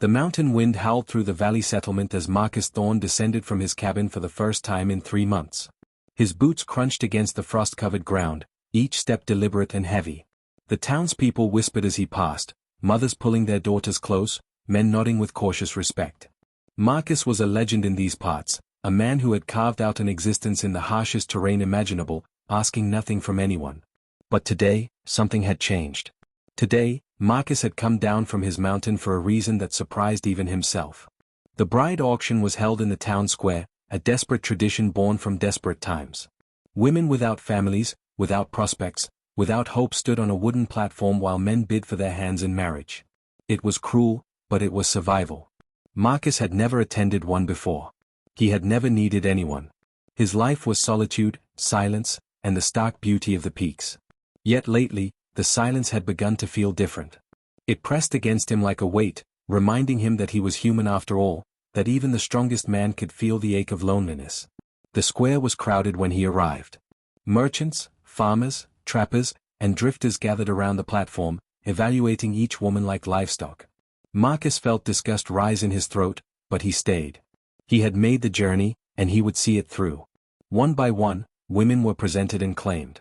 The mountain wind howled through the valley settlement as Marcus Thorne descended from his cabin for the first time in 3 months. His boots crunched against the frost-covered ground, each step deliberate and heavy. The townspeople whispered as he passed, mothers pulling their daughters close, men nodding with cautious respect. Marcus was a legend in these parts, a man who had carved out an existence in the harshest terrain imaginable, asking nothing from anyone. But today, something had changed. Today, Marcus had come down from his mountain for a reason that surprised even himself. The bride auction was held in the town square, a desperate tradition born from desperate times. Women without families, without prospects, without hope stood on a wooden platform while men bid for their hands in marriage. It was cruel, but it was survival. Marcus had never attended one before. He had never needed anyone. His life was solitude, silence, and the stark beauty of the peaks. Yet lately, the silence had begun to feel different. It pressed against him like a weight, reminding him that he was human after all, that even the strongest man could feel the ache of loneliness. The square was crowded when he arrived. Merchants, farmers, trappers, and drifters gathered around the platform, evaluating each woman like livestock. Marcus felt disgust rise in his throat, but he stayed. He had made the journey, and he would see it through. One by one, women were presented and claimed.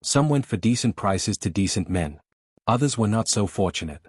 Some went for decent prices to decent men. Others were not so fortunate.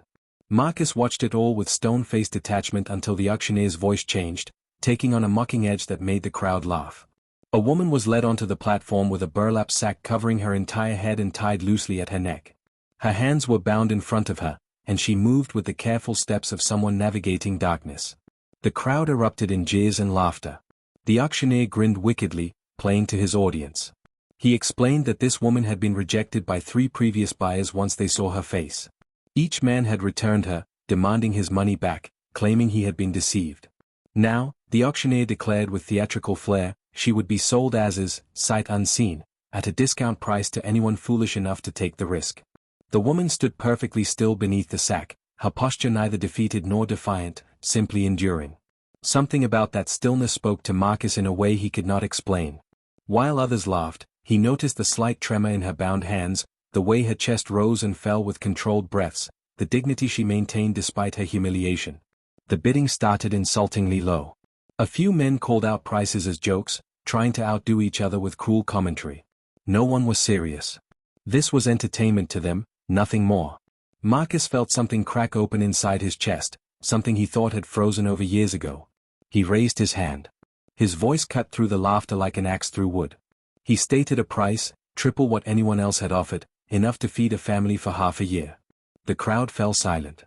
Marcus watched it all with stone-faced detachment until the auctioneer's voice changed, taking on a mocking edge that made the crowd laugh. A woman was led onto the platform with a burlap sack covering her entire head and tied loosely at her neck. Her hands were bound in front of her, and she moved with the careful steps of someone navigating darkness. The crowd erupted in jeers and laughter. The auctioneer grinned wickedly, playing to his audience. He explained that this woman had been rejected by 3 previous buyers once they saw her face. Each man had returned her, demanding his money back, claiming he had been deceived. Now, the auctioneer declared with theatrical flair, she would be sold as is, sight unseen, at a discount price to anyone foolish enough to take the risk. The woman stood perfectly still beneath the sack, her posture neither defeated nor defiant, simply enduring. Something about that stillness spoke to Marcus in a way he could not explain. While others laughed, he noticed the slight tremor in her bound hands, the way her chest rose and fell with controlled breaths, the dignity she maintained despite her humiliation. The bidding started insultingly low. A few men called out prices as jokes, trying to outdo each other with cruel commentary. No one was serious. This was entertainment to them, nothing more. Marcus felt something crack open inside his chest, something he thought had frozen over years ago. He raised his hand. His voice cut through the laughter like an axe through wood. He stated a price, triple what anyone else had offered, enough to feed a family for half a year. The crowd fell silent.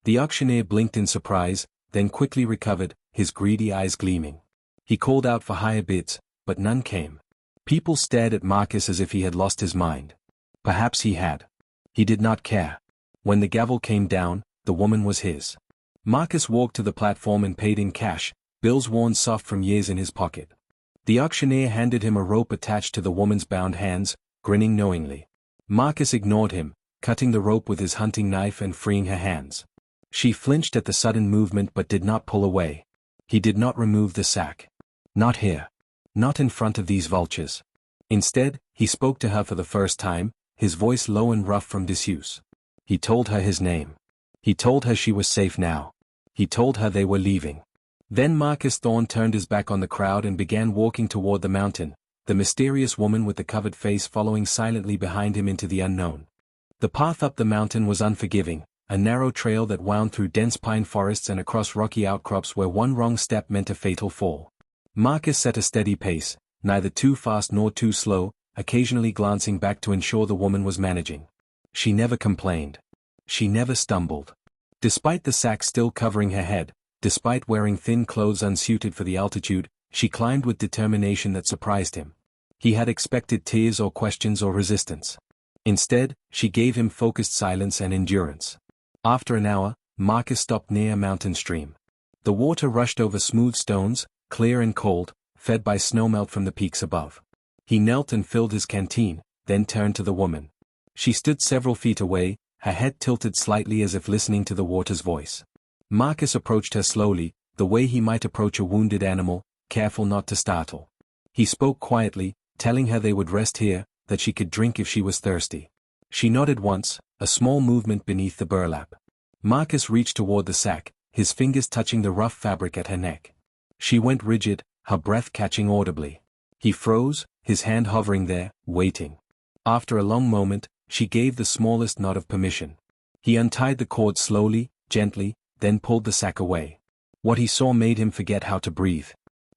The auctioneer blinked in surprise, then quickly recovered, his greedy eyes gleaming. He called out for higher bids, but none came. People stared at Marcus as if he had lost his mind. Perhaps he had. He did not care. When the gavel came down, the woman was his. Marcus walked to the platform and paid in cash, bills worn soft from years in his pocket. The auctioneer handed him a rope attached to the woman's bound hands, grinning knowingly. Marcus ignored him, cutting the rope with his hunting knife and freeing her hands. She flinched at the sudden movement but did not pull away. He did not remove the sack. Not here. Not in front of these vultures. Instead, he spoke to her for the first time, his voice low and rough from disuse. He told her his name. He told her she was safe now. He told her they were leaving. Then Marcus Thorne turned his back on the crowd and began walking toward the mountain, the mysterious woman with the covered face following silently behind him into the unknown. The path up the mountain was unforgiving, a narrow trail that wound through dense pine forests and across rocky outcrops where one wrong step meant a fatal fall. Marcus set a steady pace, neither too fast nor too slow, occasionally glancing back to ensure the woman was managing. She never complained. She never stumbled. Despite the sack still covering her head, despite wearing thin clothes unsuited for the altitude, she climbed with determination that surprised him. He had expected tears or questions or resistance. Instead, she gave him focused silence and endurance. After an hour, Marcus stopped near a mountain stream. The water rushed over smooth stones, clear and cold, fed by snowmelt from the peaks above. He knelt and filled his canteen, then turned to the woman. She stood several feet away, her head tilted slightly as if listening to the water's voice. Marcus approached her slowly, the way he might approach a wounded animal, careful not to startle. He spoke quietly, telling her they would rest here, that she could drink if she was thirsty. She nodded once, a small movement beneath the burlap. Marcus reached toward the sack, his fingers touching the rough fabric at her neck. She went rigid, her breath catching audibly. He froze, his hand hovering there, waiting. After a long moment, she gave the smallest nod of permission. He untied the cord slowly, gently, then pulled the sack away. What he saw made him forget how to breathe.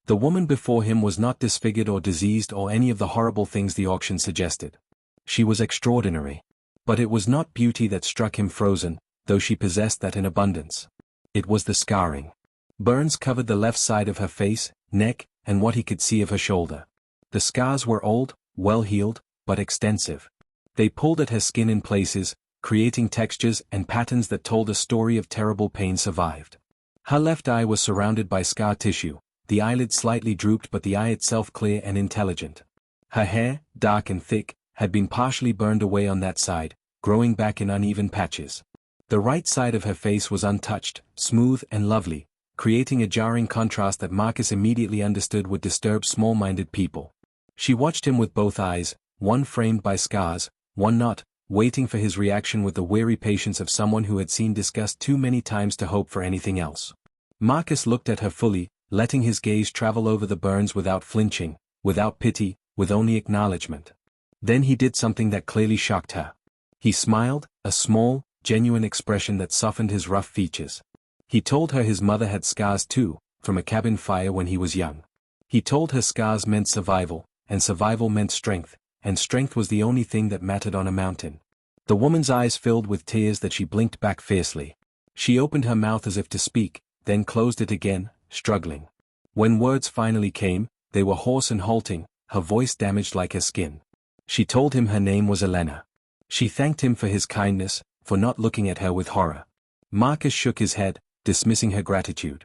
The woman before him was not disfigured or diseased or any of the horrible things the auction suggested. She was extraordinary. But it was not beauty that struck him frozen, though she possessed that in abundance. It was the scarring. Burns covered the left side of her face, neck, and what he could see of her shoulder. The scars were old, well-healed, but extensive. They pulled at her skin in places, creating textures and patterns that told a story of terrible pain survived. Her left eye was surrounded by scar tissue, the eyelid slightly drooped but the eye itself clear and intelligent. Her hair, dark and thick, had been partially burned away on that side, growing back in uneven patches. The right side of her face was untouched, smooth and lovely, creating a jarring contrast that Marcus immediately understood would disturb small-minded people. She watched him with both eyes, one framed by scars, one not, waiting for his reaction with the weary patience of someone who had seen disgust too many times to hope for anything else. Marcus looked at her fully, letting his gaze travel over the burns without flinching, without pity, with only acknowledgement. Then he did something that clearly shocked her. He smiled, a small, genuine expression that softened his rough features. He told her his mother had scars too, from a cabin fire when he was young. He told her scars meant survival, and survival meant strength, and strength was the only thing that mattered on a mountain. The woman's eyes filled with tears that she blinked back fiercely. She opened her mouth as if to speak, then closed it again, struggling. When words finally came, they were hoarse and halting, her voice damaged like her skin. She told him her name was Elena. She thanked him for his kindness, for not looking at her with horror. Marcus shook his head, dismissing her gratitude.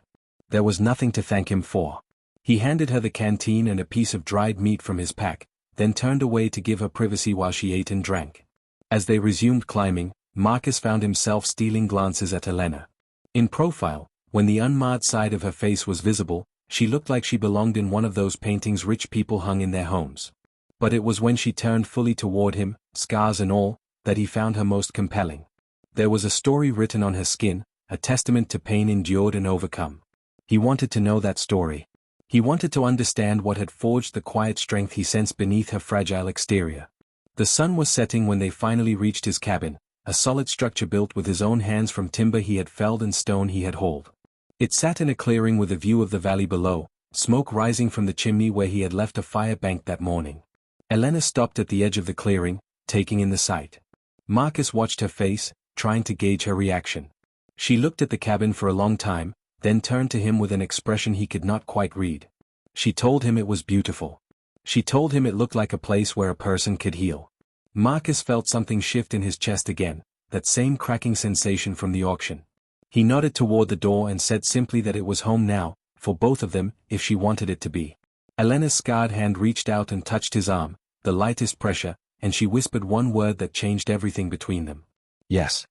There was nothing to thank him for. He handed her the canteen and a piece of dried meat from his pack, then turned away to give her privacy while she ate and drank. As they resumed climbing, Marcus found himself stealing glances at Elena. In profile, when the unmarred side of her face was visible, she looked like she belonged in one of those paintings rich people hung in their homes. But it was when she turned fully toward him, scars and all, that he found her most compelling. There was a story written on her skin, a testament to pain endured and overcome. He wanted to know that story. He wanted to understand what had forged the quiet strength he sensed beneath her fragile exterior. The sun was setting when they finally reached his cabin, a solid structure built with his own hands from timber he had felled and stone he had hauled. It sat in a clearing with a view of the valley below, smoke rising from the chimney where he had left a fire banked that morning. Elena stopped at the edge of the clearing, taking in the sight. Marcus watched her face, trying to gauge her reaction. She looked at the cabin for a long time, then turned to him with an expression he could not quite read. She told him it was beautiful. She told him it looked like a place where a person could heal. Marcus felt something shift in his chest again, that same cracking sensation from the auction. He nodded toward the door and said simply that it was home now, for both of them, if she wanted it to be. Elena's scarred hand reached out and touched his arm, the lightest pressure, and she whispered one word that changed everything between them. Yes.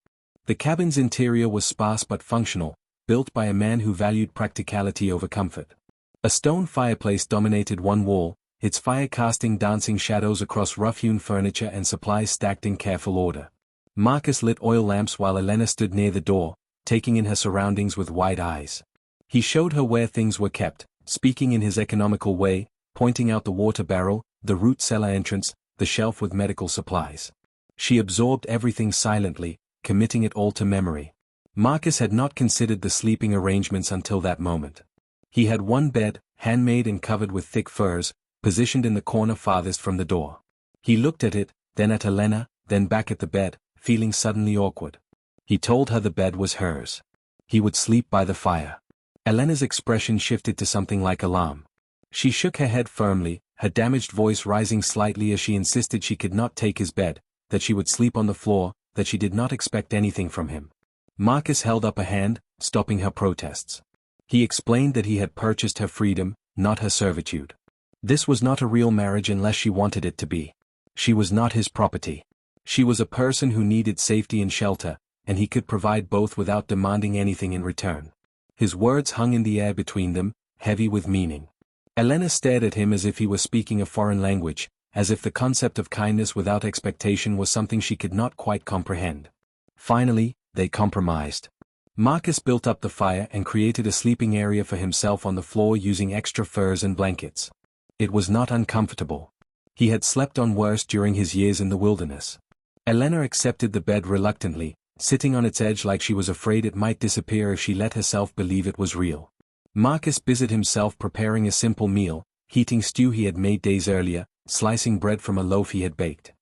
The cabin's interior was sparse but functional, built by a man who valued practicality over comfort. A stone fireplace dominated one wall, its fire casting dancing shadows across rough-hewn furniture and supplies stacked in careful order. Marcus lit oil lamps while Elena stood near the door, taking in her surroundings with wide eyes. He showed her where things were kept, speaking in his economical way, pointing out the water barrel, the root cellar entrance, the shelf with medical supplies. She absorbed everything silently, committing it all to memory. Marcus had not considered the sleeping arrangements until that moment. He had one bed, handmade and covered with thick furs, positioned in the corner farthest from the door. He looked at it, then at Elena, then back at the bed, feeling suddenly awkward. He told her the bed was hers. He would sleep by the fire. Elena's expression shifted to something like alarm. She shook her head firmly, her damaged voice rising slightly as she insisted she could not take his bed, that she would sleep on the floor, that she did not expect anything from him. Marcus held up a hand, stopping her protests. He explained that he had purchased her freedom, not her servitude. This was not a real marriage unless she wanted it to be. She was not his property. She was a person who needed safety and shelter, and he could provide both without demanding anything in return. His words hung in the air between them, heavy with meaning. Elena stared at him as if he were speaking a foreign language, as if the concept of kindness without expectation was something she could not quite comprehend. Finally, they compromised. Marcus built up the fire and created a sleeping area for himself on the floor using extra furs and blankets. It was not uncomfortable. He had slept on worse during his years in the wilderness. Elena accepted the bed reluctantly, sitting on its edge like she was afraid it might disappear if she let herself believe it was real. Marcus busied himself preparing a simple meal, heating stew he had made days earlier, slicing bread from a loaf he had baked.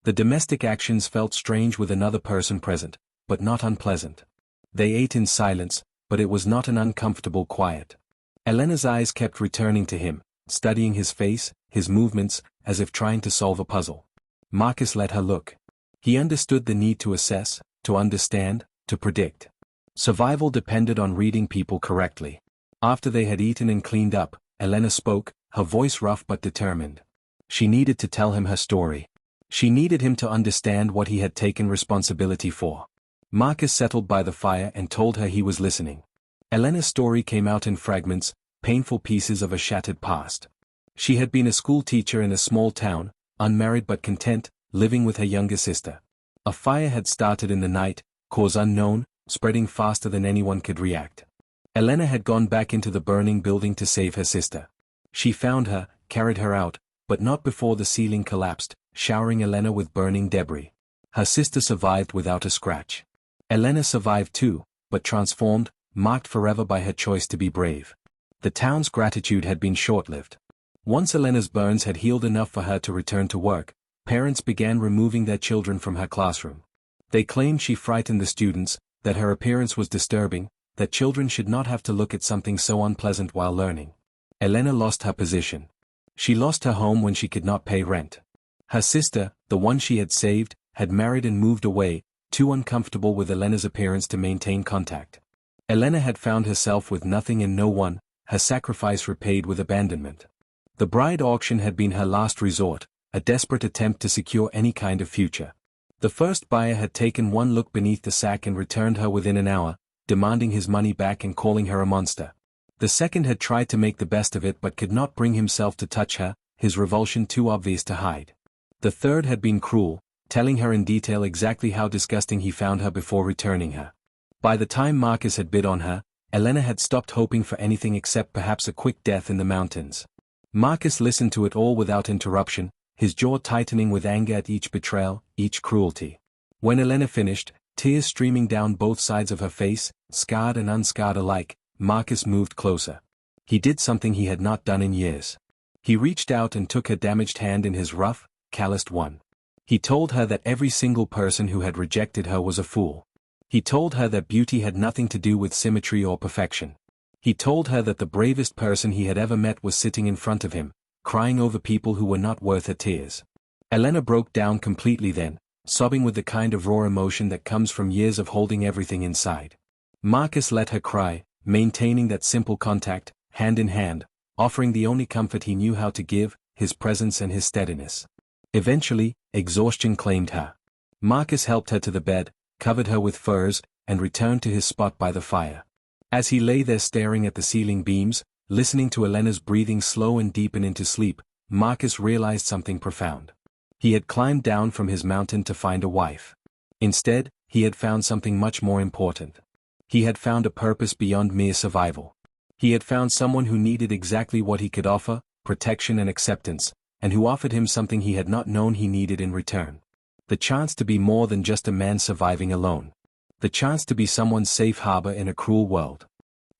The domestic actions felt strange with another person present, but not unpleasant. They ate in silence, but it was not an uncomfortable quiet. Elena's eyes kept returning to him, studying his face, his movements, as if trying to solve a puzzle. Marcus let her look. He understood the need to assess, to understand, to predict. Survival depended on reading people correctly. After they had eaten and cleaned up, Elena spoke, her voice rough but determined. She needed to tell him her story. She needed him to understand what he had taken responsibility for. Marcus settled by the fire and told her he was listening. Elena's story came out in fragments, painful pieces of a shattered past. She had been a school teacher in a small town, unmarried but content, living with her younger sister. A fire had started in the night, cause unknown, spreading faster than anyone could react. Elena had gone back into the burning building to save her sister. She found her, carried her out, but not before the ceiling collapsed, showering Elena with burning debris. Her sister survived without a scratch. Elena survived too, but transformed, marked forever by her choice to be brave. The town's gratitude had been short-lived. Once Elena's burns had healed enough for her to return to work, parents began removing their children from her classroom. They claimed she frightened the students, that her appearance was disturbing, that children should not have to look at something so unpleasant while learning. Elena lost her position. She lost her home when she could not pay rent. Her sister, the one she had saved, had married and moved away, too uncomfortable with Elena's appearance to maintain contact. Elena had found herself with nothing and no one, her sacrifice repaid with abandonment. The bride auction had been her last resort, a desperate attempt to secure any kind of future. The first buyer had taken one look beneath the sack and returned her within an hour, demanding his money back and calling her a monster. The second had tried to make the best of it but could not bring himself to touch her, his revulsion too obvious to hide. The third had been cruel, telling her in detail exactly how disgusting he found her before returning her. By the time Marcus had bid on her, Elena had stopped hoping for anything except perhaps a quick death in the mountains. Marcus listened to it all without interruption, his jaw tightening with anger at each betrayal, each cruelty. When Elena finished, tears streaming down both sides of her face, scarred and unscarred alike, Marcus moved closer. He did something he had not done in years. He reached out and took her damaged hand in his rough, calloused one. He told her that every single person who had rejected her was a fool. He told her that beauty had nothing to do with symmetry or perfection. He told her that the bravest person he had ever met was sitting in front of him, crying over people who were not worth her tears. Elena broke down completely then, sobbing with the kind of raw emotion that comes from years of holding everything inside. Marcus let her cry, maintaining that simple contact, hand in hand, offering the only comfort he knew how to give, his presence and his steadiness. Eventually, exhaustion claimed her. Marcus helped her to the bed, covered her with furs, and returned to his spot by the fire. As he lay there staring at the ceiling beams, listening to Elena's breathing slow and deepen into sleep, Marcus realized something profound. He had climbed down from his mountain to find a wife. Instead, he had found something much more important. He had found a purpose beyond mere survival. He had found someone who needed exactly what he could offer, protection and acceptance, and who offered him something he had not known he needed in return. The chance to be more than just a man surviving alone. The chance to be someone's safe harbor in a cruel world.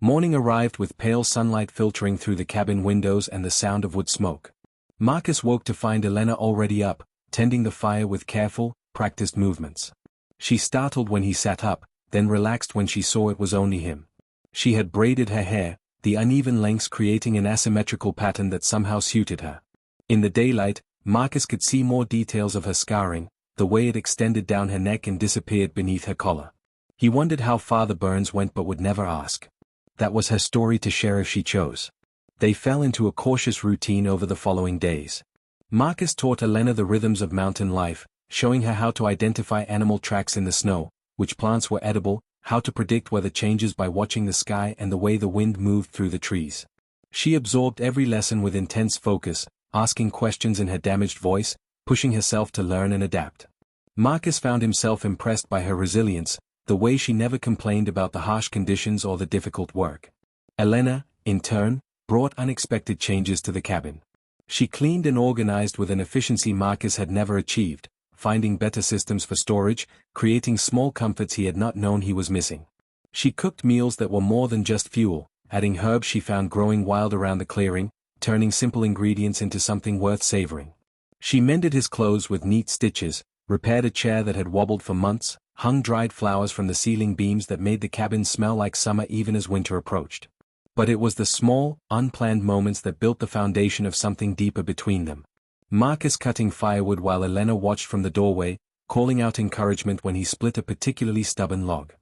Morning arrived with pale sunlight filtering through the cabin windows and the sound of wood smoke. Marcus woke to find Elena already up, tending the fire with careful, practiced movements. She startled when he sat up, then relaxed when she saw it was only him. She had braided her hair, the uneven lengths creating an asymmetrical pattern that somehow suited her. In the daylight, Marcus could see more details of her scarring, the way it extended down her neck and disappeared beneath her collar. He wondered how far the burns went but would never ask. That was her story to share if she chose. They fell into a cautious routine over the following days. Marcus taught Elena the rhythms of mountain life, showing her how to identify animal tracks in the snow, which plants were edible, how to predict weather changes by watching the sky and the way the wind moved through the trees. She absorbed every lesson with intense focus, asking questions in her damaged voice, pushing herself to learn and adapt. Marcus found himself impressed by her resilience, the way she never complained about the harsh conditions or the difficult work. Elena, in turn, brought unexpected changes to the cabin. She cleaned and organized with an efficiency Marcus had never achieved, finding better systems for storage, creating small comforts he had not known he was missing. She cooked meals that were more than just fuel, adding herbs she found growing wild around the clearing, turning simple ingredients into something worth savoring. She mended his clothes with neat stitches, repaired a chair that had wobbled for months, hung dried flowers from the ceiling beams that made the cabin smell like summer even as winter approached. But it was the small, unplanned moments that built the foundation of something deeper between them. Marcus cutting firewood while Elena watched from the doorway, calling out encouragement when he split a particularly stubborn log.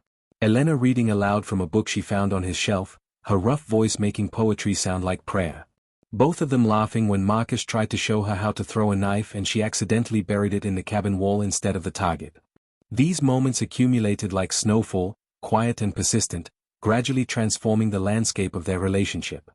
Elena reading aloud from a book she found on his shelf, her rough voice making poetry sound like prayer. Both of them laughing when Marcus tried to show her how to throw a knife and she accidentally buried it in the cabin wall instead of the target. These moments accumulated like snowfall, quiet and persistent, gradually transforming the landscape of their relationship.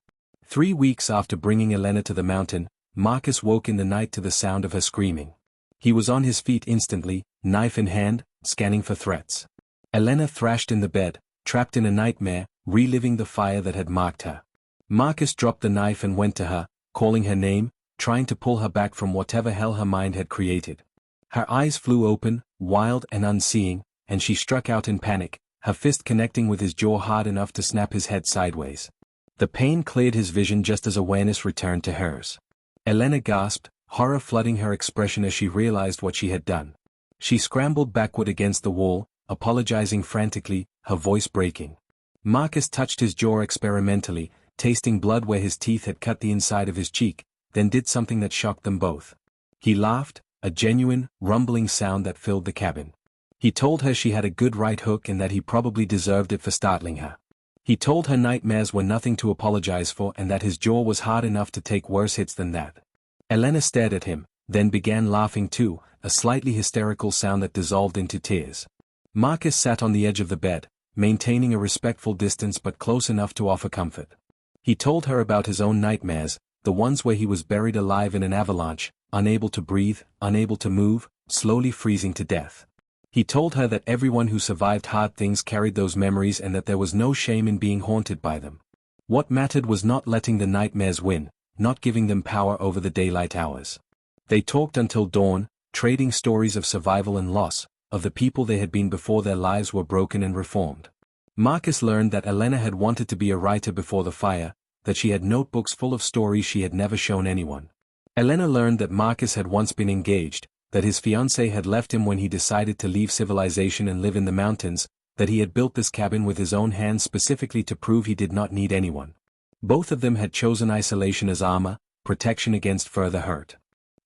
3 weeks after bringing Elena to the mountain, Marcus woke in the night to the sound of her screaming. He was on his feet instantly, knife in hand, scanning for threats. Elena thrashed in the bed, trapped in a nightmare, reliving the fire that had marked her. Marcus dropped the knife and went to her, calling her name, trying to pull her back from whatever hell her mind had created. Her eyes flew open, wild and unseeing, and she struck out in panic, her fist connecting with his jaw hard enough to snap his head sideways. The pain cleared his vision just as awareness returned to hers. Elena gasped, horror flooding her expression as she realized what she had done. She scrambled backward against the wall, apologizing frantically, her voice breaking. Marcus touched his jaw experimentally, tasting blood where his teeth had cut the inside of his cheek, then did something that shocked them both. He laughed, a genuine, rumbling sound that filled the cabin. He told her she had a good right hook and that he probably deserved it for startling her. He told her nightmares were nothing to apologize for and that his jaw was hard enough to take worse hits than that. Elena stared at him, then began laughing too, a slightly hysterical sound that dissolved into tears. Marcus sat on the edge of the bed, maintaining a respectful distance but close enough to offer comfort. He told her about his own nightmares, the ones where he was buried alive in an avalanche, unable to breathe, unable to move, slowly freezing to death. He told her that everyone who survived hard things carried those memories and that there was no shame in being haunted by them. What mattered was not letting the nightmares win, not giving them power over the daylight hours. They talked until dawn, trading stories of survival and loss, of the people they had been before their lives were broken and reformed. Marcus learned that Elena had wanted to be a writer before the fire, that she had notebooks full of stories she had never shown anyone. Elena learned that Marcus had once been engaged, that his fiancée had left him when he decided to leave civilization and live in the mountains, that he had built this cabin with his own hands specifically to prove he did not need anyone. Both of them had chosen isolation as armor, protection against further hurt.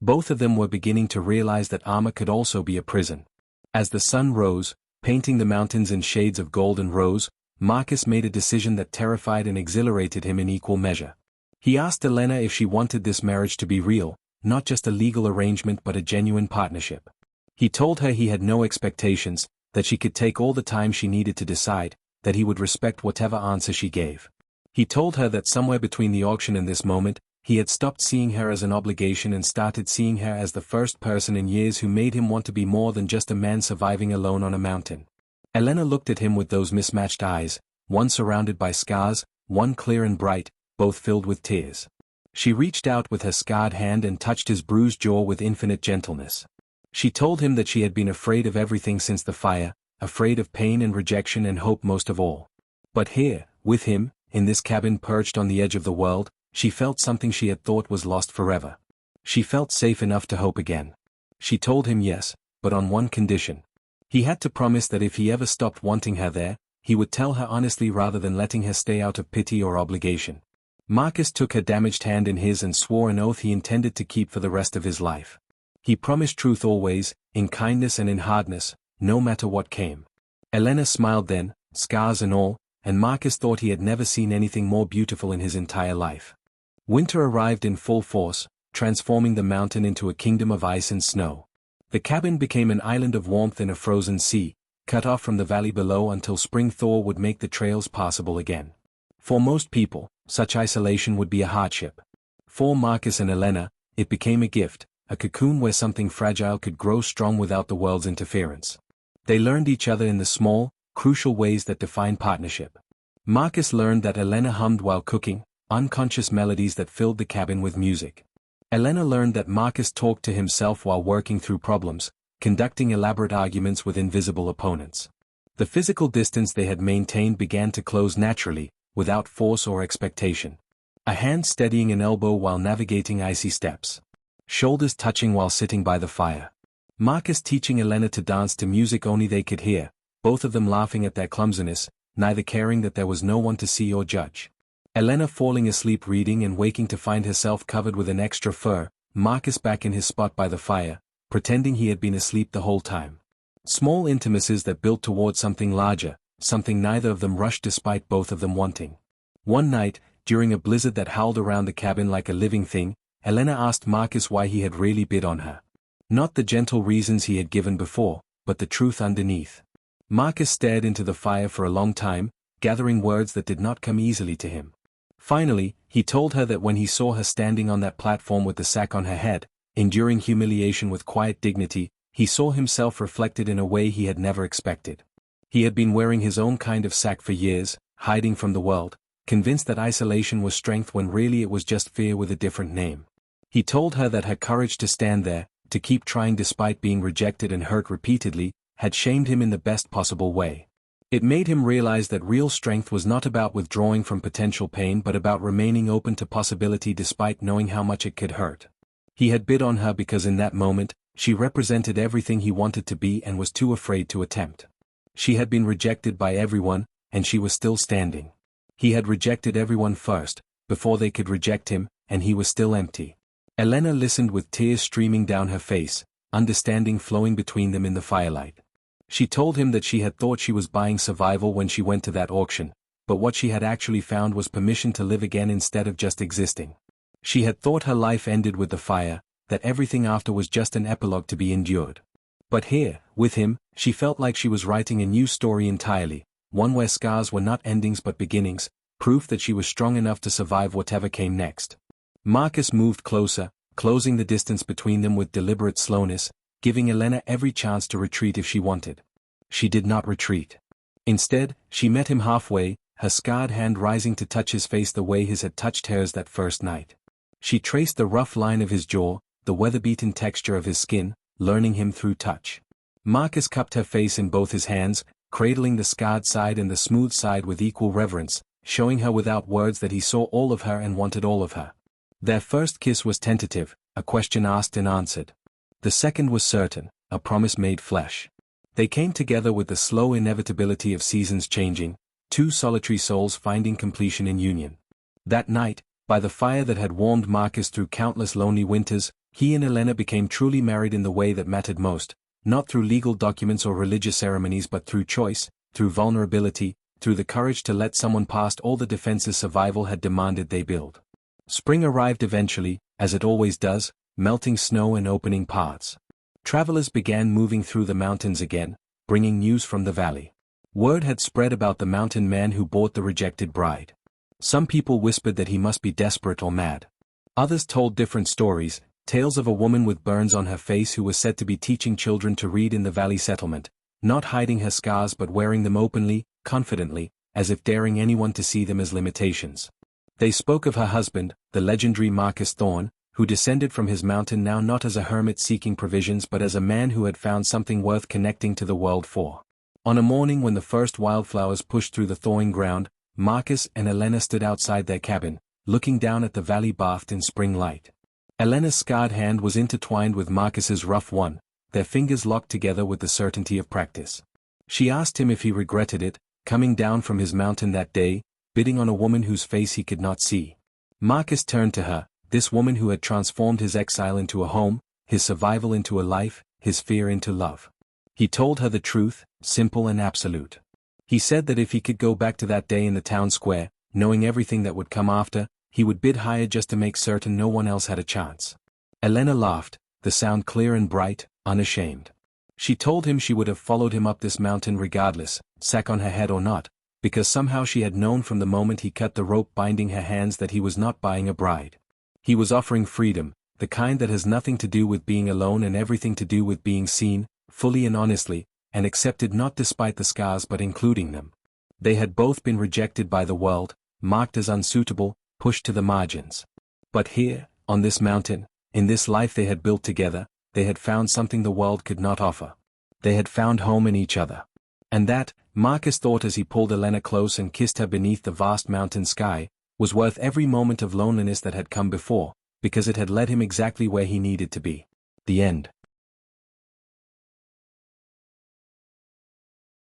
Both of them were beginning to realize that armor could also be a prison. As the sun rose, painting the mountains in shades of gold and rose, Marcus made a decision that terrified and exhilarated him in equal measure. He asked Elena if she wanted this marriage to be real, not just a legal arrangement but a genuine partnership. He told her he had no expectations, that she could take all the time she needed to decide, that he would respect whatever answer she gave. He told her that somewhere between the auction and this moment, he had stopped seeing her as an obligation and started seeing her as the first person in years who made him want to be more than just a man surviving alone on a mountain. Elena looked at him with those mismatched eyes, one surrounded by scars, one clear and bright, both filled with tears. She reached out with her scarred hand and touched his bruised jaw with infinite gentleness. She told him that she had been afraid of everything since the fire, afraid of pain and rejection and hope most of all. But here, with him, in this cabin perched on the edge of the world, she felt something she had thought was lost forever. She felt safe enough to hope again. She told him yes, but on one condition. He had to promise that if he ever stopped wanting her there, he would tell her honestly rather than letting her stay out of pity or obligation. Marcus took her damaged hand in his and swore an oath he intended to keep for the rest of his life. He promised truth always, in kindness and in hardness, no matter what came. Elena smiled then, scars and all, and Marcus thought he had never seen anything more beautiful in his entire life. Winter arrived in full force, transforming the mountain into a kingdom of ice and snow. The cabin became an island of warmth in a frozen sea, cut off from the valley below until spring thaw would make the trails passable again. For most people, such isolation would be a hardship. For Marcus and Elena, it became a gift, a cocoon where something fragile could grow strong without the world's interference. They learned each other in the small, crucial ways that define partnership. Marcus learned that Elena hummed while cooking, unconscious melodies that filled the cabin with music. Elena learned that Marcus talked to himself while working through problems, conducting elaborate arguments with invisible opponents. The physical distance they had maintained began to close naturally, without force or expectation. A hand steadying an elbow while navigating icy steps. Shoulders touching while sitting by the fire. Marcus teaching Elena to dance to music only they could hear, both of them laughing at their clumsiness, neither caring that there was no one to see or judge. Elena falling asleep reading and waking to find herself covered with an extra fur, Marcus back in his spot by the fire, pretending he had been asleep the whole time. Small intimacies that built toward something larger, something neither of them rushed despite both of them wanting. One night, during a blizzard that howled around the cabin like a living thing, Elena asked Marcus why he had really bid on her. Not the gentle reasons he had given before, but the truth underneath. Marcus stared into the fire for a long time, gathering words that did not come easily to him. Finally, he told her that when he saw her standing on that platform with the sack on her head, enduring humiliation with quiet dignity, he saw himself reflected in a way he had never expected. He had been wearing his own kind of sack for years, hiding from the world, convinced that isolation was strength when really it was just fear with a different name. He told her that her courage to stand there, to keep trying despite being rejected and hurt repeatedly, had shamed him in the best possible way. It made him realize that real strength was not about withdrawing from potential pain but about remaining open to possibility despite knowing how much it could hurt. He had bid on her because in that moment, she represented everything he wanted to be and was too afraid to attempt. She had been rejected by everyone, and she was still standing. He had rejected everyone first, before they could reject him, and he was still empty. Elena listened with tears streaming down her face, understanding flowing between them in the firelight. She told him that she had thought she was buying survival when she went to that auction, but what she had actually found was permission to live again instead of just existing. She had thought her life ended with the fire, that everything after was just an epilogue to be endured. But here, with him, she felt like she was writing a new story entirely, one where scars were not endings but beginnings, proof that she was strong enough to survive whatever came next. Marcus moved closer, closing the distance between them with deliberate slowness, giving Elena every chance to retreat if she wanted. She did not retreat. Instead, she met him halfway, her scarred hand rising to touch his face the way his had touched hers that first night. She traced the rough line of his jaw, the weather-beaten texture of his skin, learning him through touch. Marcus cupped her face in both his hands, cradling the scarred side and the smooth side with equal reverence, showing her without words that he saw all of her and wanted all of her. Their first kiss was tentative, a question asked and answered. The second was certain, a promise made flesh. They came together with the slow inevitability of seasons changing, two solitary souls finding completion in union. That night, by the fire that had warmed Marcus through countless lonely winters, he and Elena became truly married in the way that mattered most, not through legal documents or religious ceremonies but through choice, through vulnerability, through the courage to let someone past all the defenses survival had demanded they build. Spring arrived eventually, as it always does, melting snow and opening paths. Travelers began moving through the mountains again, bringing news from the valley. Word had spread about the mountain man who bought the rejected bride. Some people whispered that he must be desperate or mad. Others told different stories, tales of a woman with burns on her face who was said to be teaching children to read in the valley settlement, not hiding her scars but wearing them openly, confidently, as if daring anyone to see them as limitations. They spoke of her husband, the legendary Marcus Thorne, who descended from his mountain now not as a hermit seeking provisions but as a man who had found something worth connecting to the world for. On a morning when the first wildflowers pushed through the thawing ground, Marcus and Elena stood outside their cabin, looking down at the valley bathed in spring light. Elena's scarred hand was intertwined with Marcus's rough one, their fingers locked together with the certainty of practice. She asked him if he regretted it, coming down from his mountain that day, bidding on a woman whose face he could not see. Marcus turned to her, this woman who had transformed his exile into a home, his survival into a life, his fear into love. He told her the truth, simple and absolute. He said that if he could go back to that day in the town square, knowing everything that would come after, he would bid higher just to make certain no one else had a chance. Elena laughed, the sound clear and bright, unashamed. She told him she would have followed him up this mountain regardless, sack on her head or not, because somehow she had known from the moment he cut the rope binding her hands that he was not buying a bride. He was offering freedom, the kind that has nothing to do with being alone and everything to do with being seen, fully and honestly, and accepted not despite the scars but including them. They had both been rejected by the world, marked as unsuitable, pushed to the margins. But here, on this mountain, in this life they had built together, they had found something the world could not offer. They had found home in each other. And that, Marcus thought as he pulled Elena close and kissed her beneath the vast mountain sky, was worth every moment of loneliness that had come before, because it had led him exactly where he needed to be. The end.